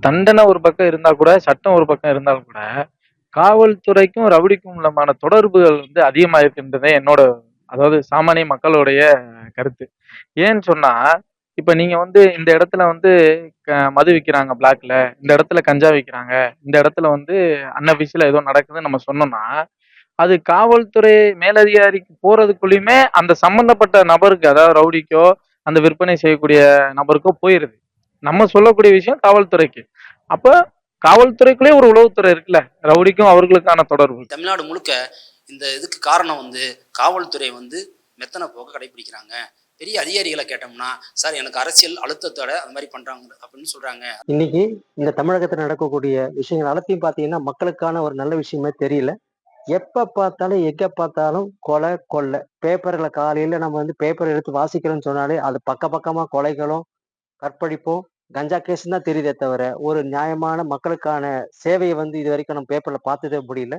தண்டனை ஒரு பக்கம் இருந்தா கூட, சட்டம் ஒரு பக்கம் இருந்தாலும் கூட, காவல்துறைக்கும், ரவுடிக்கும் உள்ளமான தொடர்புகள் வந்து அதிகமா இருக்கின்றதே என்னோட அதாவது சாமானிய மக்களுடைய கருத்து. ஏன்னு சொன்னா, இப்ப நீங்க வந்து இந்த இடத்துல வந்து மது விக்கிறாங்க பிளாக்ல, இந்த இடத்துல கஞ்சா விக்கிறாங்க, இந்த இடத்துல வந்து அன்அஃபிஷியலா ஏதோ நடக்குதுன்னு நம்ம சொன்னோம்னா, அது காவல்துறை மேலதிகாரிக்கு போறதுக்குள்ளயுமே அந்த சம்பந்தப்பட்ட நபருக்கு, அதாவது ரவுடிக்கோ, அந்த விற்பனை செய்யக்கூடிய நபருக்கோ போயிருது. நம்ம சொல்லக்கூடிய விஷயம் காவல்துறைக்கு. அப்ப காவல்துறைக்குள்ளேயே ஒரு உளவுத்துறை இருக்குல்ல. ரவுடிக்கும் அவர்களுக்கான தொடர்பு. தமிழ்நாடு முழுக்க இந்த இதுக்கு காரணம் வந்து காவல்துறை வந்து மெத்தன போக்க கடைபிடிக்கிறாங்க. பெரிய அதிகாரிகள கேட்டோம்னா, "சார் எனக்கு அரசியல் அழுத்தத்தோட அது மாரி பண்றாங்க" அப்படின்னு சொல்றாங்க. இன்னைக்கு இந்த தமிழகத்துல நடக்கக்கூடிய விஷயங்கள் அனைத்தையும் பார்த்தீங்கன்னா, மக்களுக்கான ஒரு நல்ல விஷயமே தெரியல. எப்ப பார்த்தாலும், எங்க பார்த்தாலும் கொலை, கொள்ளை. பேப்பர்ல காலையில நம்ம வந்து பேப்பர் எடுத்து வாசிக்கிறோம்னு சொன்னாலே, அது பக்கமா கொலைகளும், கற்பழிப்பும், கஞ்சா கேஸ்ன்னு தான் தெரியுதே தவிர, ஒரு நியாயமான மக்களுக்கான சேவைய வந்து இதுவரைக்கும் நம்ம பேப்பர்ல பார்த்ததே முடியல.